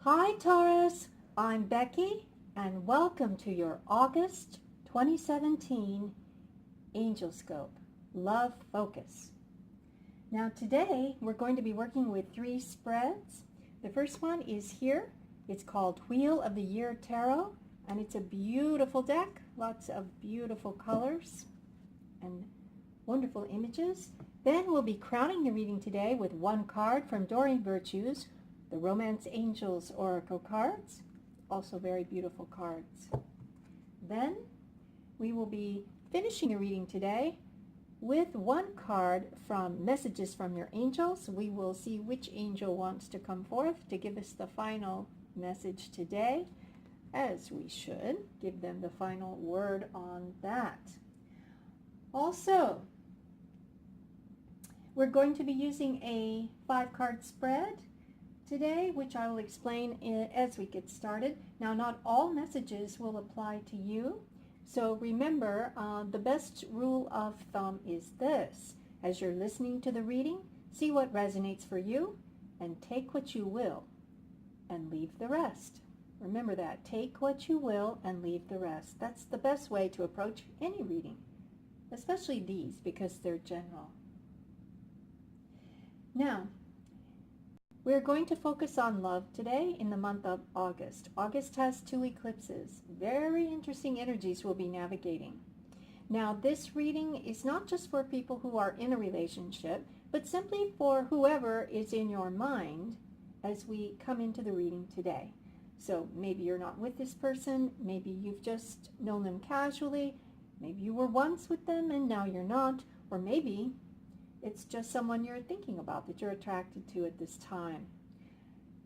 Hi Taurus, I'm Becky and welcome to your August 2017 AngelScope Love Focus. Now today we're going to be working with 3 spreads. The first one is here. It's called Wheel of the Year Tarot and it's a beautiful deck, lots of beautiful colors and wonderful images. Then we'll be crowning the reading today with one card from Doreen Virtue's the Romance Angels Oracle cards, also very beautiful cards. Then we will be finishing the reading today with one card from Messages from Your Angels. We will see which angel wants to come forth to give us the final message today, as we should give them the final word on that. Also, we're going to be using a 5-card spread today, which I will explain as we get started. Now, not all messages will apply to you, so remember, the best rule of thumb is this. As you're listening to the reading, see what resonates for you, and take what you will, and leave the rest. Remember that. Take what you will, and leave the rest. That's the best way to approach any reading, especially these, because they're general. Now, we're going to focus on love today in the month of August. August has 2 eclipses. Very interesting energies we'll be navigating. Now, this reading is not just for people who are in a relationship, but simply for whoever is in your mind as we come into the reading today. So maybe you're not with this person, maybe you've just known them casually, maybe you were once with them and now you're not, or maybe it's just someone you're thinking about that you're attracted to at this time.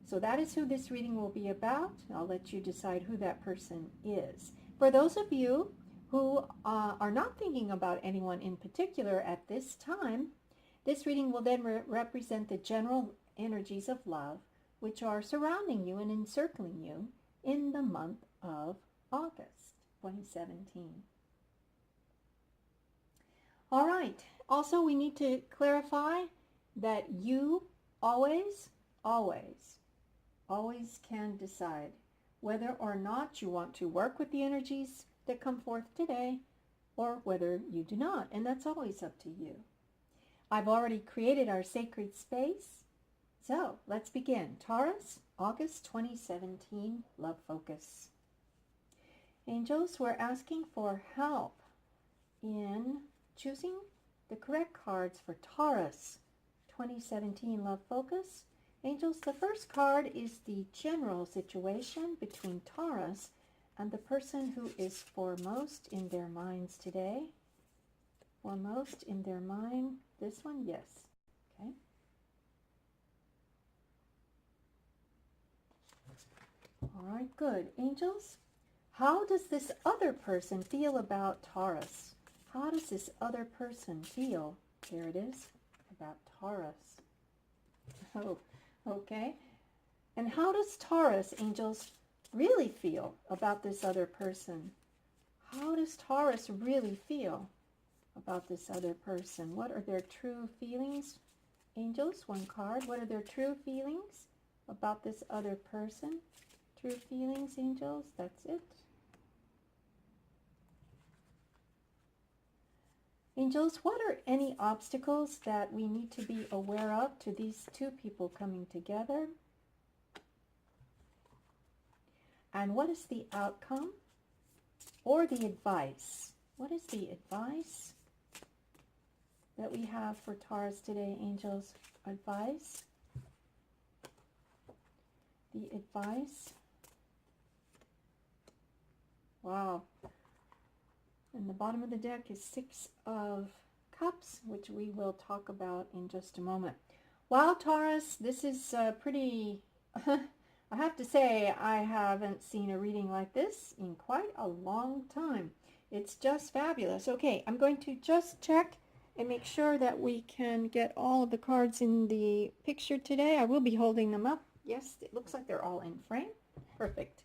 So that is who this reading will be about. I'll let you decide who that person is. For those of you who are not thinking about anyone in particular at this time, this reading will then represent the general energies of love which are surrounding you and encircling you in the month of August 2017. All right. Also, we need to clarify that you always can decide whether or not you want to work with the energies that come forth today or whether you do not, and that's always up to you. I've already created our sacred space, so let's begin. Taurus, August 2017 Love Focus. Angels, we're asking for help in choosing the correct cards for Taurus 2017 Love Focus. Angels, the first card is the general situation between Taurus and the person who is foremost in their minds today. Foremost in their mind. This one, yes. Okay. All right, good. Angels, how does this other person feel about Taurus? How does this other person feel? There it is, about Taurus. Oh, okay. And how does Taurus, angels, really feel about this other person? How does Taurus really feel about this other person? What are their true feelings? Angels, one card. What are their true feelings about this other person? True feelings, angels, that's it. Angels, what are any obstacles that we need to be aware of to these 2 people coming together? And what is the outcome or the advice? What is the advice that we have for Taurus today, angels? Advice. The advice. Wow. And the bottom of the deck is 6 of Cups, which we will talk about in just a moment. Wow, Taurus, this is pretty, I have to say, I haven't seen a reading like this in quite a long time. It's just fabulous. Okay, I'm going to just check and make sure that we can get all of the cards in the picture today. I will be holding them up. Yes, it looks like they're all in frame. Perfect.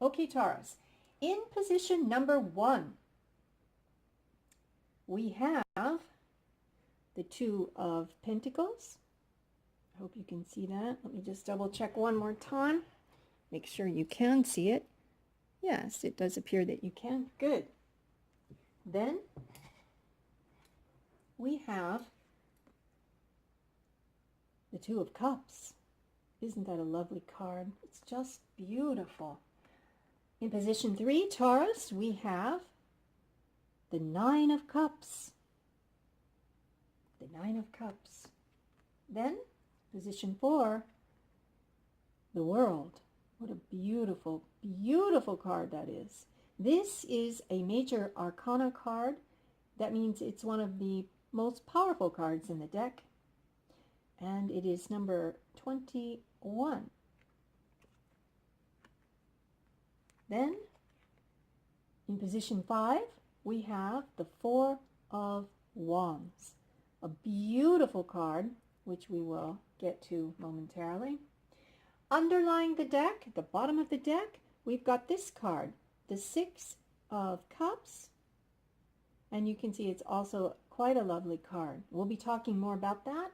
Okay, Taurus, in position number 1, we have the 2 of Pentacles. I hope you can see that. Let me just double check one more time. make sure you can see it. Yes, it does appear that you can. Good. Then we have the Two of Cups. Isn't that a lovely card? It's just beautiful. In position 3, Taurus, we have the Nine of Cups. The Nine of Cups. Then, position 4, the World. What a beautiful, beautiful card that is. This is a major arcana card. That means it's one of the most powerful cards in the deck. And it is number 21. Then, in position 5, we have the Four of Wands. A beautiful card, which we will get to momentarily. Underlying the deck, at the bottom of the deck, we've got this card, the Six of Cups. And you can see it's also quite a lovely card. We'll be talking more about that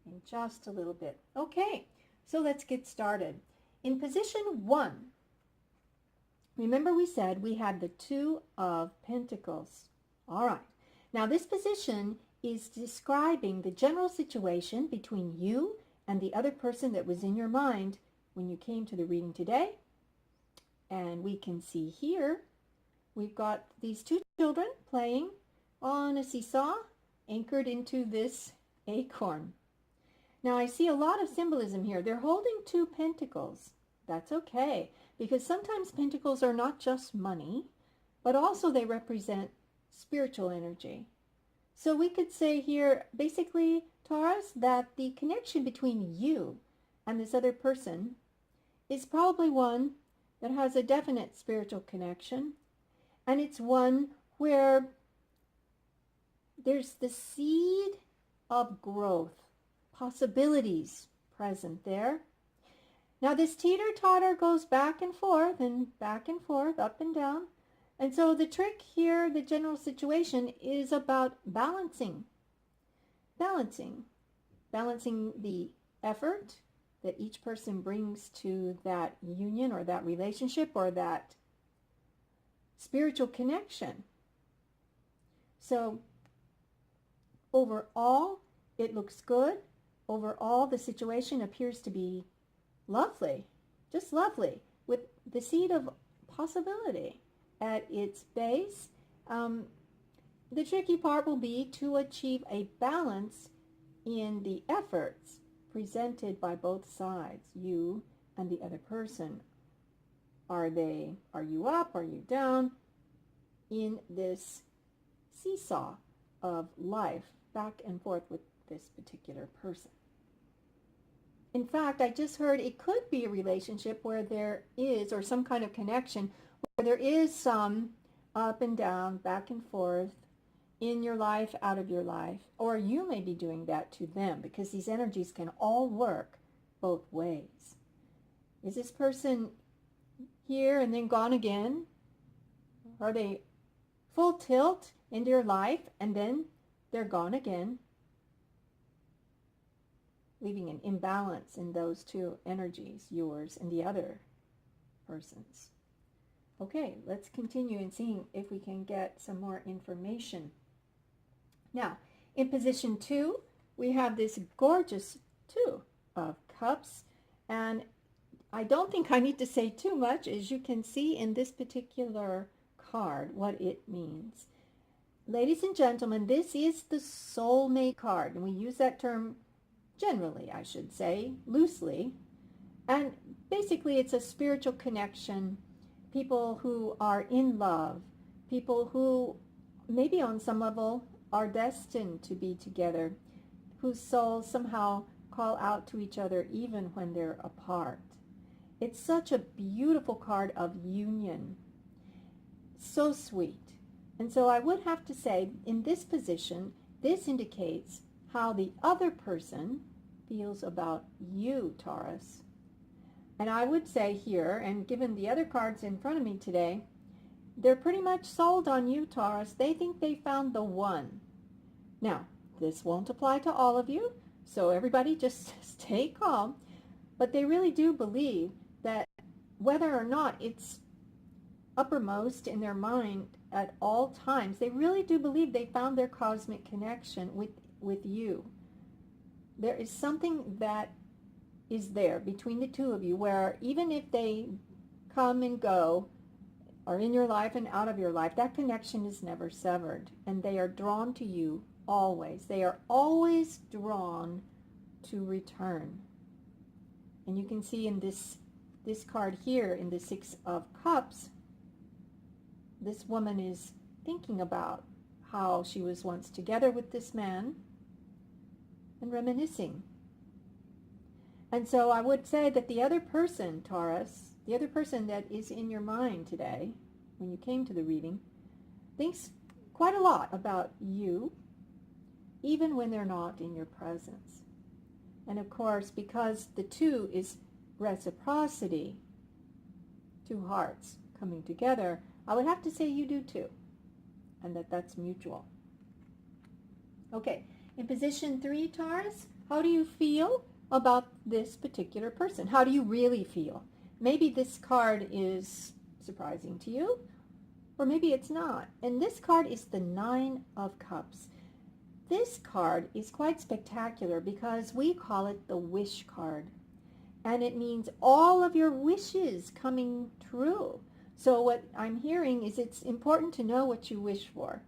in just a little bit. Okay, so let's get started. In position 1, remember we said we had the Two of Pentacles. All right, now this position is describing the general situation between you and the other person that was in your mind when you came to the reading today. And we can see here, we've got these two children playing on a seesaw anchored into this acorn. Now I see a lot of symbolism here. They're holding two pentacles. That's okay, because sometimes pentacles are not just money, but also they represent spiritual energy. So we could say here, basically, Taurus, that the connection between you and this other person is probably one that has a definite spiritual connection, and it's one where there's the seed of growth, possibilities present there. Now this teeter-totter goes back and forth, up and down. And so the trick here, the general situation, is about balancing the effort that each person brings to that union or that relationship or that spiritual connection. So overall, it looks good. Overall, the situation appears to be lovely, just lovely, with the seed of possibility at its base. The tricky part will be to achieve a balance in the efforts presented by both sides, you and the other person. Are you up? Are you down in this seesaw of life, back and forth with this particular person? In fact, I just heard it could be a relationship where there is, or some kind of connection, where there is some up and down, back and forth, in your life, out of your life, or you may be doing that to them, because these energies can all work both ways. Is this person here and then gone again? Are they full tilt into your life and then they're gone again, leaving an imbalance in those two energies, yours and the other person's? Okay, let's continue and seeing if we can get some more information. Now, in position 2, we have this gorgeous Two of Cups, and I don't think I need to say too much, as you can see in this particular card what it means. Ladies and gentlemen, this is the soulmate card, and we use that term generally, I should say, loosely. And basically it's a spiritual connection, people who are in love, people who maybe on some level are destined to be together, whose souls somehow call out to each other even when they're apart. It's such a beautiful card of union. So sweet. And so I would have to say, in this position, this indicates how the other person feels about you, Taurus. And I would say here, and given the other cards in front of me today, they're pretty much sold on you, Taurus. They think they found the one. Now, this won't apply to all of you, so everybody just stay calm. But they really do believe that whether or not it's uppermost in their mind at all times, they really do believe they found their cosmic connection with you. There is something that is there between the two of you where even if they come and go, are in your life and out of your life, that connection is never severed, and they are drawn to you always. They are always drawn to return. And you can see in this card here, in the Six of Cups, this woman is thinking about how she was once together with this man and reminiscing. And so I would say that the other person, Taurus, the other person that is in your mind today, when you came to the reading, thinks quite a lot about you, even when they're not in your presence. And of course, because the two is reciprocity, two hearts coming together, I would have to say you do too, and that's mutual. Okay, in position 3, Taurus, how do you feel about this particular person? How do you really feel? Maybe this card is surprising to you, or maybe it's not. And this card is the Nine of Cups. This card is quite spectacular because we call it the wish card. And it means all of your wishes coming true. So what I'm hearing is it's important to know what you wish for.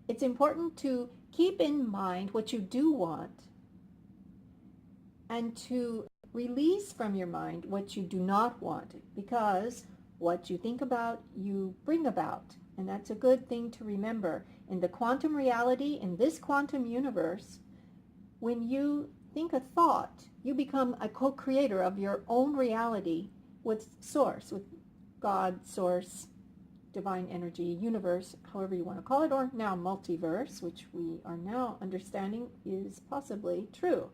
It's important to keep in mind what you do want and to release from your mind what you do not want, because what you think about, you bring about. And that's a good thing to remember. In the quantum reality, in this quantum universe, when you think a thought, you become a co-creator of your own reality with Source, with God, Source, divine energy, universe, however you want to call it, or now multiverse, which we are now understanding is possibly true.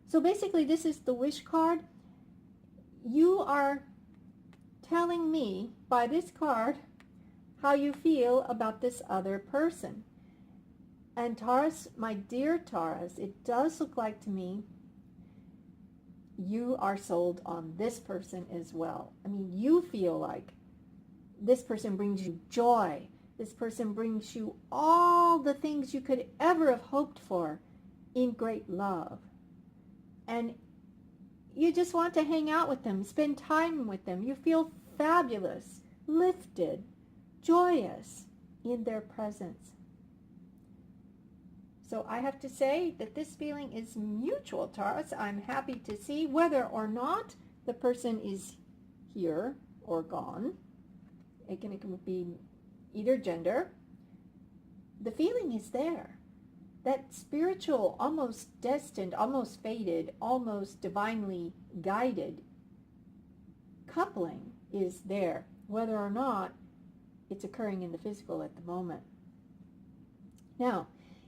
So basically, this is the wish card. You are telling me by this card how you feel about this other person. And Taurus, my dear Taurus, it does look like to me you are sold on this person as well. I mean, you feel like this person brings you joy. This person brings you all the things you could ever have hoped for in great love. And you just want to hang out with them, spend time with them. You feel fabulous, lifted, joyous in their presence. So I have to say that this feeling is mutual, Taurus. I'm happy to see whether or not the person is here or gone. It can be either gender. The feeling is there. That spiritual, almost destined, almost fated, almost divinely guided coupling is there, whether or not it's occurring in the physical at the moment. Now,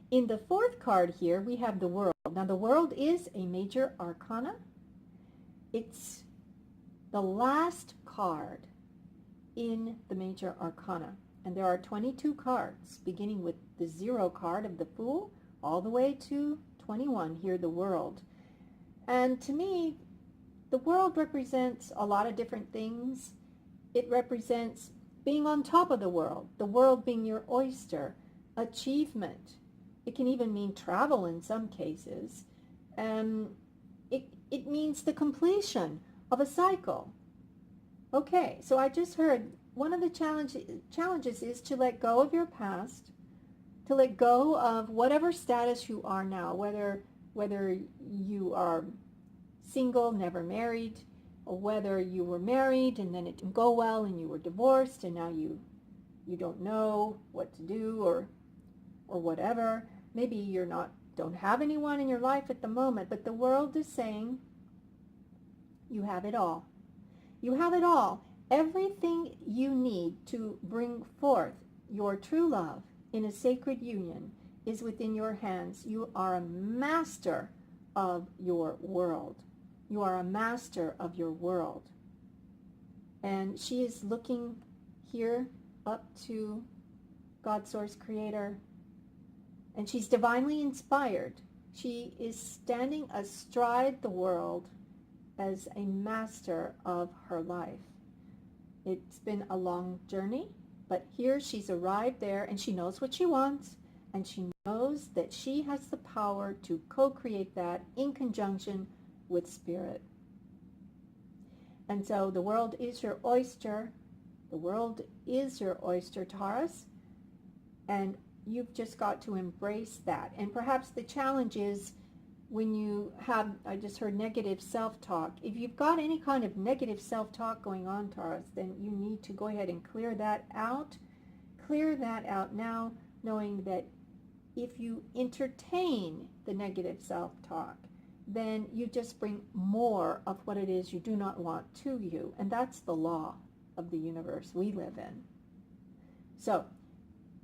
in the fourth card here, we have the World. Now, the World is a major arcana. It's the last card in the major arcana. And there are 22 cards, beginning with the 0 card of the Fool, all the way to 21 here, the World. And to me, the World represents a lot of different things. It represents being on top of the world being your oyster, achievement. It can even mean travel in some cases. It means the completion of a cycle. Okay, so I just heard one of the challenges is to let go of your past, to let go of whatever status you are now, whether you are single, never married, or whether you were married and then it didn't go well and you were divorced and now you don't know what to do or whatever. Maybe don't have anyone in your life at the moment, but the World is saying you have it all. You have it all. Everything you need to bring forth your true love in a sacred union is within your hands. You are a master of your world. You are a master of your world. And she is looking here up to God, Source, Creator, and she's divinely inspired. She is standing astride the world as a master of her life. It's been a long journey, but here she's arrived there, and she knows what she wants, and she knows that she has the power to co-create that in conjunction with Spirit. And so the world is your oyster. The world is your oyster, Taurus, and you've just got to embrace that. And perhaps the challenge is when you have, I just heard negative self-talk. If you've got any kind of negative self-talk going on, Taurus, then you need to go ahead and clear that out. Clear that out now, knowing that if you entertain the negative self-talk, then you just bring more of what it is you do not want to you. And that's the law of the universe we live in. So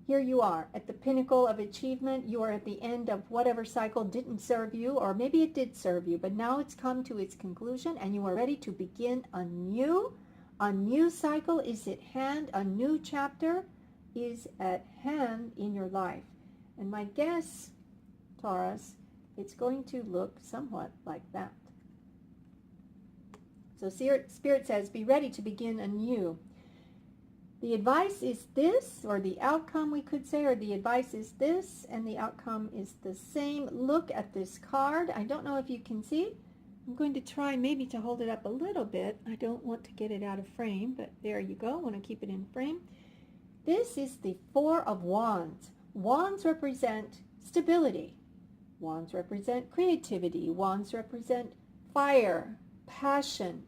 here you are at the pinnacle of achievement. You are at the end of whatever cycle didn't serve you, or maybe it did serve you, but now it's come to its conclusion and you are ready to begin anew. A new cycle is at hand. A new chapter is at hand in your life. And my guess, Taurus, it's going to look somewhat like that. So Spirit says, be ready to begin anew. The advice is this, or the outcome we could say, or the advice is this, and the outcome is the same. Look at this card. I don't know if you can see. I'm going to try maybe to hold it up a little bit. I don't want to get it out of frame, but there you go. I want to keep it in frame. This is the Four of Wands. Wands represent stability. Wands represent creativity. Wands represent fire, passion,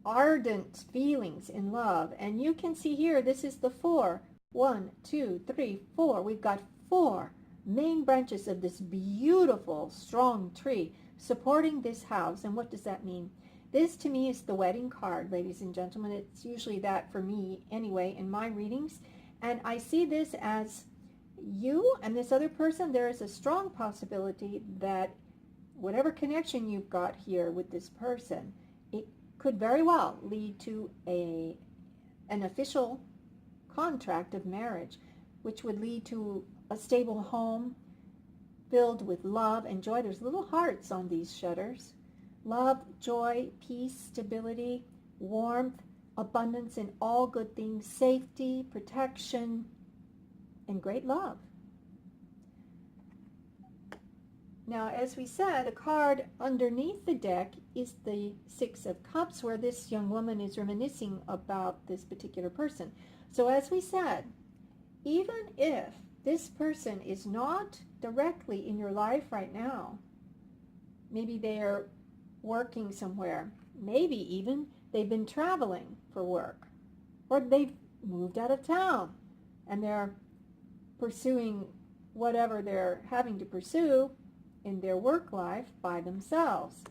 ardent feelings in love. And you can see here, this is the four. 1, 2, 3, 4. We've got 4 main branches of this beautiful, strong tree supporting this house. And what does that mean? This to me is the wedding card, ladies and gentlemen. It's usually that for me anyway in my readings. And I see this as you and this other person. There is a strong possibility that whatever connection you've got here with this person, it could very well lead to an official contract of marriage, which would lead to a stable home filled with love and joy. There's little hearts on these shutters. Love, joy, peace, stability, warmth, abundance in all good things, safety, protection, and great love. Now, as we said, a card underneath the deck is the Six of Cups, where this young woman is reminiscing about this particular person. So as we said, even if this person is not directly in your life right now, maybe they're working somewhere, maybe even they've been traveling for work, or they've moved out of town and they're pursuing whatever they're having to pursue in their work life by themselves,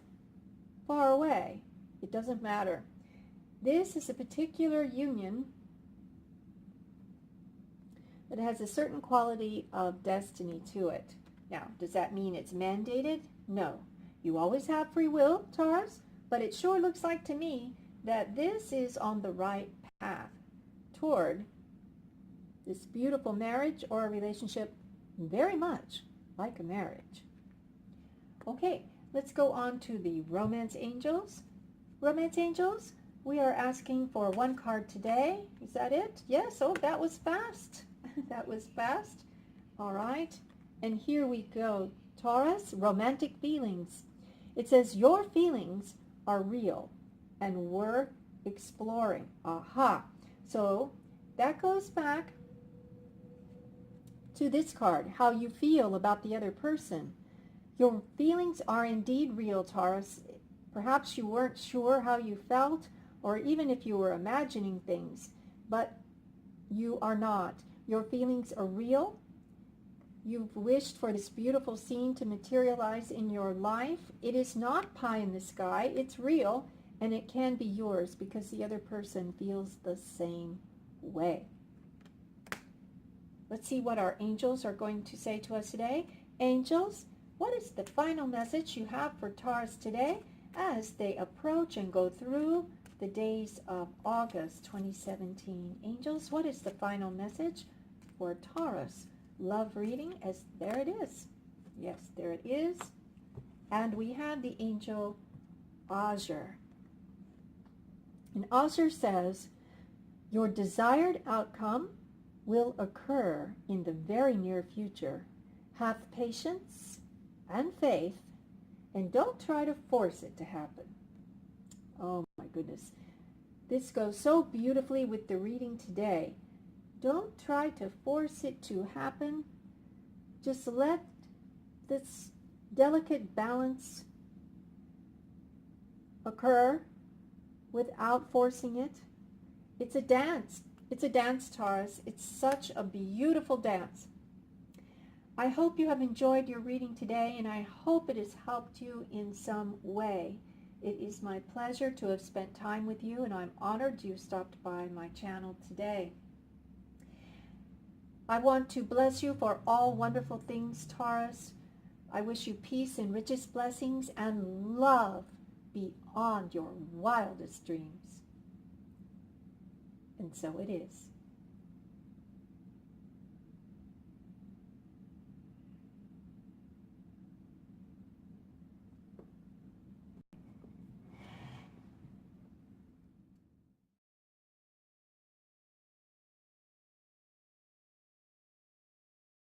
far away. It doesn't matter. This is a particular union that has a certain quality of destiny to it. Now, does that mean it's mandated? No. You always have free will, Taurus, but it sure looks like to me that this is on the right path toward this beautiful marriage or a relationship, very much like a marriage. Okay, let's go on to the Romance Angels. Romance Angels, we are asking for one card today. Is that it? Yes. Oh, that was fast. That was fast. All right. And here we go. Taurus, romantic feelings. It says your feelings are real and worth exploring. Aha. So that goes back to this card, how you feel about the other person. Your feelings are indeed real, Taurus. Perhaps you weren't sure how you felt, or even if you were imagining things, but you are not. Your feelings are real. You've wished for this beautiful scene to materialize in your life. It is not pie in the sky. It's real, and it can be yours because the other person feels the same way. Let's see what our angels are going to say to us today. Angels, what is the final message you have for Taurus today as they approach and go through the days of August 2017? Angels, what is the final message for Taurus? Love reading, as there it is. Yes, there it is. And we have the angel Azure. And Azure says, your desired outcome will occur in the very near future. Have patience and faith, and don't try to force it to happen. Oh my goodness. This goes so beautifully with the reading today. Don't try to force it to happen. Just let this delicate balance occur without forcing it. It's a dance. It's a dance, Taurus. It's such a beautiful dance. I hope you have enjoyed your reading today, and I hope it has helped you in some way. It is my pleasure to have spent time with you, and I'm honored you stopped by my channel today. I want to bless you for all wonderful things, Taurus. I wish you peace and richest blessings and love beyond your wildest dreams. And so it is.